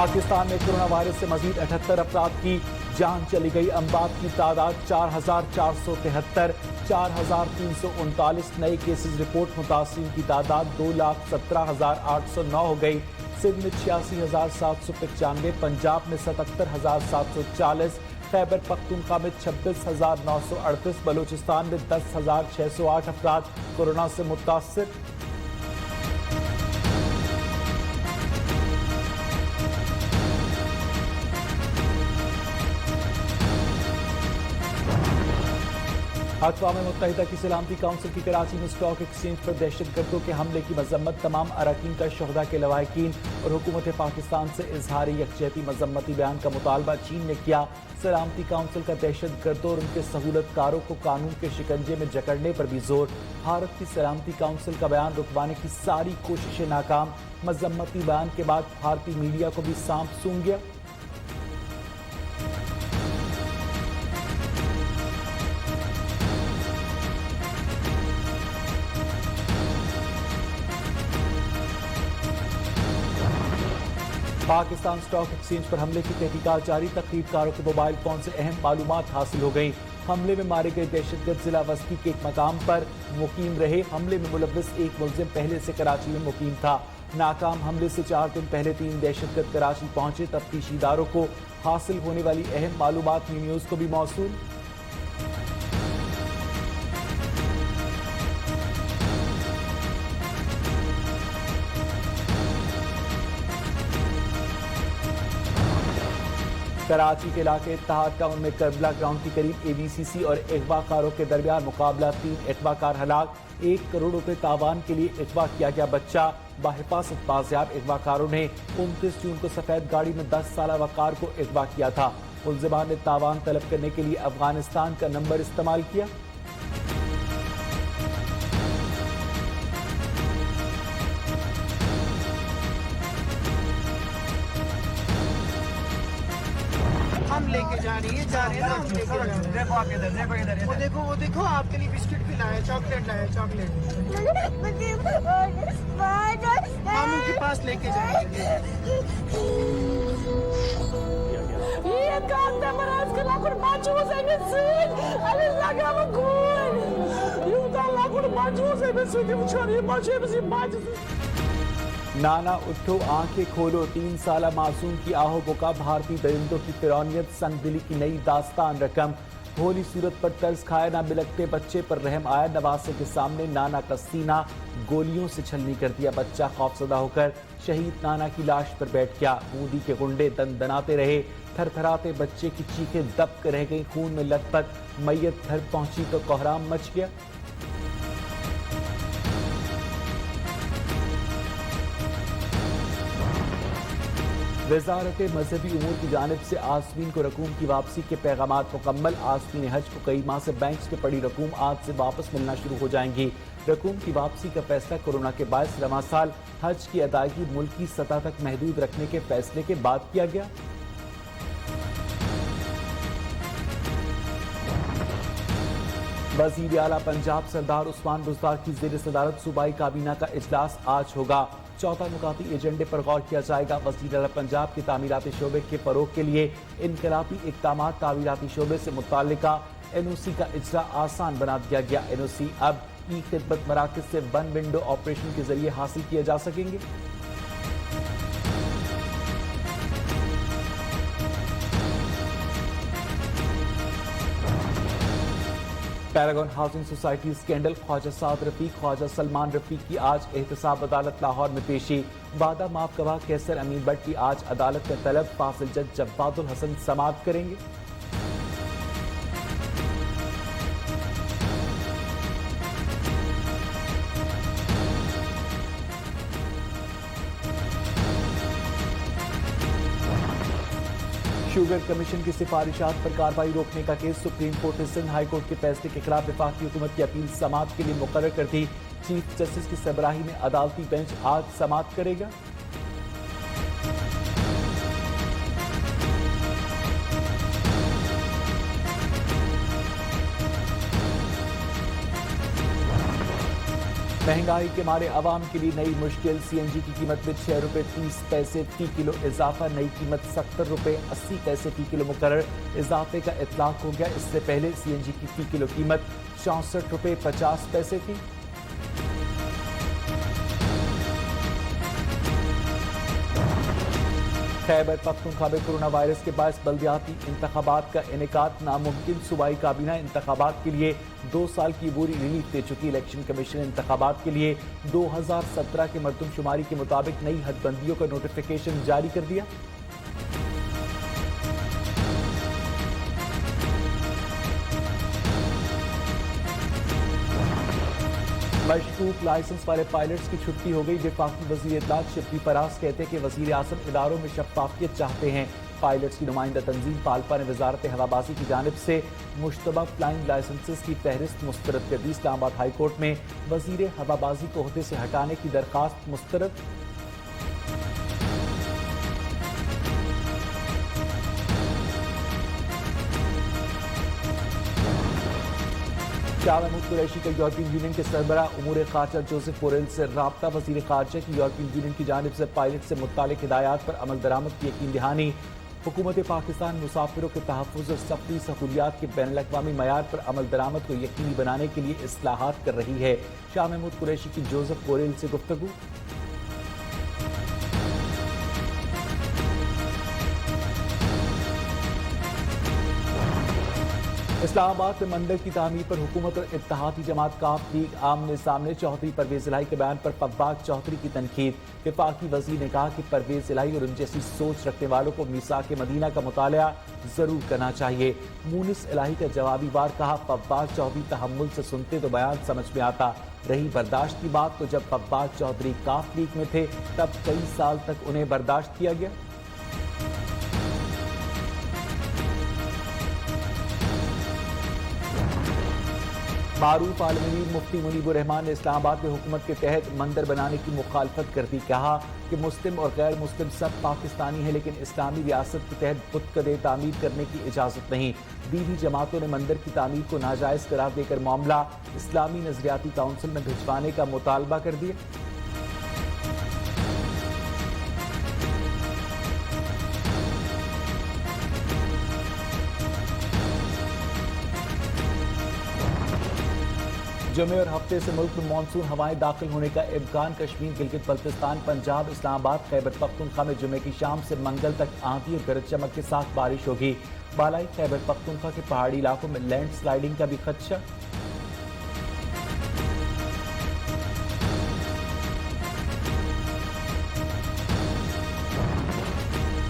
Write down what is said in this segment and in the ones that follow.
पाकिस्तान में corona virus से मजीद 78 अफराद की जान चली गई। अमवात की तादाद 4,473, 4,339 नए केसेस रिपोर्ट। मुतासिरीन की तादाद 2,17,809 हो गई। सिंध में 86,795, पंजाब में 77,740, खैबर पख्तूनख्वा में 26,938, बलूचिस्तान में 10,608 अफराद कोरोना से मुतासिर। अक़वाम मुत्तहिदा की सलामती काउंसिल की कराची में स्टॉक एक्सचेंज पर दहशतगर्दों के हमले की मजम्मत। तमाम अरकान का शहदा के लवाहिकीन और हुकूमत पाकिस्तान से इजहार यकजहती मजम्मती बयान का मुतालबा चीन ने किया। सलामती काउंसिल का दहशतगर्दों और उनके सहूलतकारों को कानून के शिकंजे में जकड़ने पर भी जोर। भारत की सलामती काउंसिल का बयान रुकवाने की सारी कोशिशें नाकाम। मजम्मती बयान के बाद भारतीय मीडिया को भी सांप सूंघ गया। पाकिस्तान स्टॉक एक्सचेंज पर हमले की तहकीकात जारी। तकरीबकारों के मोबाइल फोन से अहम मालूमात हासिल हो गई। हमले में मारे गए दहशतगर्द जिला वस्ती के एक मकाम पर मुकीम रहे। हमले में मुलव्वस एक मुलजिम पहले से कराची में मुकीम था। नाकाम हमले से 4 दिन पहले 3 दहशतगर्द कराची पहुंचे। तफ्तीशी इदारों को हासिल होने वाली अहम मालूमात न्यूज़ को भी मौसूल। कराची के इलाके इत्तेहाद टाउन में करबला ग्राउंड के करीब ABCC और अगवाकारों के दरमियान मुकाबला। 3 अगवाकार हलाक। 1 करोड़ रुपए तावान के लिए अगवा किया गया बच्चा बाहिफाजत बाजियाब। अगवाकारों ने 29 जून को सफेद गाड़ी में 10 साल वकार को अगवा किया था। मुलजिमान ने तावान तलब करने के लिए अफगानिस्तान का नंबर इस्तेमाल किया। हम लेके जा रही है ना, हम लेके जा रहे हैं। देखो आप इधर वो देखो आपके लिए बिस्किट भी लाए, चॉकलेट लाए, चॉकलेट मामू के पास लेके जाएंगे। नाना उठो आंखें खोलो, 3 साला मासूम की आहो बुका। भारतीय दरिंदों की फिरौनियत, संगदिली की नई दास्तान रकम। भोली सूरत पर तर्ज खाए ना बिलकते बच्चे पर रहम आया। नवासे के सामने नाना का सीना गोलियों से छलनी कर दिया। बच्चा खौफजदा होकर शहीद नाना की लाश पर बैठ गया। बूंदी के गुंडे दनदनाते रहे। थरथराते बच्चे की चीखें दबक रह गई। खून में लथपथ मैयत घर पहुंची तो कोहराम मच गया। वजारत मजहबी उमूर की जानिब से आसमीन को रकूम की वापसी के पैगामात मुकम्मल। आसमीन हज को कई माह से बैंक में पड़ी रकूम आज से वापस मिलना शुरू हो जाएंगी। रकूम की वापसी का फैसला कोरोना के बायस रवां साल हज की अदायगी मुल्की सतह तक महदूद रखने के फैसले के बाद किया गया। वज़ीर आला पंजाब सरदार उस्मान बुज़दार की ज़ेर सदारत सूबाई काबीना का इजलास आज होगा। 14 नुकाती एजेंडे पर गौर किया जाएगा। वज़ीर आला पंजाब के तामीराती शोबे के फरोग के लिए इनकलाबी इक़दाम तामीराती शोबे से मुताल्लिका NOC का इजरा आसान बना दिया गया। NOC अब ई खिदमत मराकज़ से 1 विंडो ऑपरेशन के जरिए हासिल किए जा सकेंगे। Paragon housing society scandal, Khawaja Saad Rafique, Khawaja Salman Rafique की आज एहतसाब अदालत लाहौर में पेशी। वादा माफ गवाह कैसर अमीन भट्ट की आज अदालत में तलब। फासिल जज जब्बादुल हसन समाअत करेंगे। शुगर कमीशन की सिफारिशात पर कार्रवाई रोकने का केस सुप्रीम कोर्ट ने सिंध हाई कोर्ट के फैसले के खिलाफ वफाकी हुकूमत की अपील समाअत के लिए मुकर्रर कर दी। चीफ जस्टिस की सरबराही में अदालती बेंच आज समाअत करेगा। महंगाई के मारे आवाम के लिए नई मुश्किल। सीएनजी की कीमत में 6 रुपये 30 पैसे फी किलो इजाफा, नई कीमत 70 रुपये 80 पैसे फी किलो मुकर्रर। इजाफे का इतलाक हो गया। इससे पहले सीएनजी की फी किलो कीमत 64 रुपये 50 पैसे थी। खैबर पख्तूनख्वा में कोरोना वायरस के बायस बल्दियाती इंतखाबात का इनेकाद नामुमकिन। सूबाई काबीना इंतखाबात के लिए 2 साल की बोरी रिलीफ दे चुकी। इलेक्शन कमीशन ने इंतखाबात के लिए 2017 के मरदमशुमारी के मुताबिक नई हदबंदियों का नोटिफिकेशन जारी कर दिया। मशकूक लाइसेंस वाले पायलट्स की छुट्टी हो गई। वफाकी वज़ीर इत्तलात शिबली फराज कहते हैं कि वज़ीर आज़म इदारों में शफ़ाफियत चाहते हैं। पायलट्स की नुमाइंदा तंजीम पालपा ने वजारत हवाबाजी की जानिब से मुश्तबा फ्लाइंग लाइसेंसेस की फहरिस्त मुस्तरद कर दी। इस्लामाबाद हाई कोर्ट में वज़ीर हवाबाजी को ओहदे से हटाने की दरख्वास्त मुस्तरद। शाह महमूद कुरैशी का यूरोपियन यूनियन के सरबराह उमूर खारजा जोसेफ बोरेल से राब्ता। वज़ीर खारजा की यूरोपियन यूनियन की जानिब से पायलट से मुत्तालिक हिदायत पर अमल दरामद की यकीन दहानी। हुकूमत पाकिस्तान मुसाफिरों के तहफ़्फ़ुज़ और सख्ती सहूलियात के बैनुल अक़वामी मयार पर अमल दरामद को यकीनी बनाने के लिए इस्लाहात कर रही है। शाह महमूद कुरैशी की जोसेफ बोरेल से गुफ्तगू। इस्लामाबाद में मंदिर की तामीर पर हुकूमत और इत्तेहादी जमात काफ लीग आमने सामने। चौधरी परवेज इलाही के बयान पर फब्बाक चौधरी की तनकीद। वफाकी वज़ीर ने कहा कि परवेज इलाही और उन जैसी सोच रखने वालों को मीसाक मदीना का मुताला जरूर करना चाहिए। मूनिस इलाही का जवाबी वार कहा, फब्बाक चौधरी तहम्मुल से सुनते तो बयान समझ में आता, रही बर्दाश्त की बात तो जब फब्बाक चौधरी काफ लीग में थे तब कई साल तक उन्हें बर्दाश्त किया गया। मारूफ आलमी मुफ्ती मुनीबुर रहमान ने इस्लामाबाद में हुकूमत के तहत मंदिर बनाने की मुखालफत कर दी। कहा कि मुस्लिम और गैर मुस्लिम सब पाकिस्तानी हैं, लेकिन इस्लामी रियासत के तहत बुत-कदे तामीर करने की इजाज़त नहीं। दीनी जमातों ने मंदिर की तामीर को नाजायज़ करार देकर मामला इस्लामी नजरियाती काउंसिल में भिजवाने का मुतालबा कर दिया। जुमे और हफ्ते से मुल्क में मानसून हवाएं दाखिल होने का इम्कान। कश्मीर, गिलगित बल्तिस्तान, पंजाब, इस्लामाबाद, खैबर पख्तूनख्वा में जुमे की शाम से मंगल तक आंधी और गरज चमक के साथ बारिश होगी। बालाई खैबर पख्तूनख्वा के पहाड़ी इलाकों में लैंड स्लाइडिंग का भी खदशा।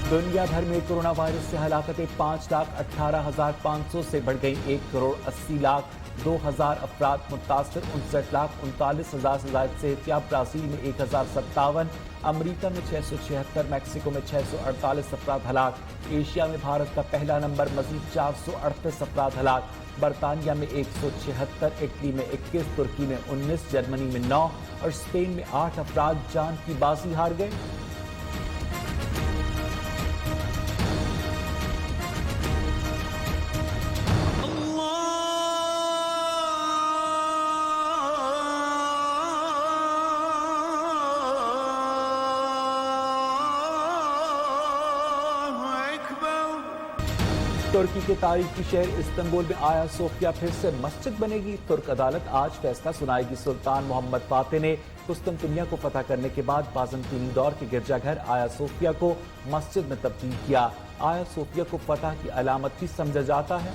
दुनिया भर में कोरोना वायरस से हलाकतें 5,18,500 से बढ़ गई। 1,80,02,000 अफराद मुतासर। 59,39,000 से ज्यादा सेहतियाब। ब्राजील में 1,057, अमरीका में 676, मैक्सिको में 648 अफराद हलाक। एशिया में भारत का पहला नंबर, मजीद 438 अफराद हलाक। बरतानिया में 176, इटली में 21, तुर्की में 19, जर्मनी में 9 और स्पेन में 8 अफराद जान की बाजी हार गए। तुर्की के तारीखी शहर इस्तांबुल में आया सोफिया फिर से मस्जिद बनेगी। तुर्क अदालत आज फैसला सुनाएगी। सुल्तान मोहम्मद फातेह ने कुस्तुनतुनिया को फतह करने के बाद बाज़ंतीनी दौर के गिरजाघर आया सोफिया को मस्जिद में तब्दील किया। आया सोफिया को फतह की अलामत भी समझा जाता है।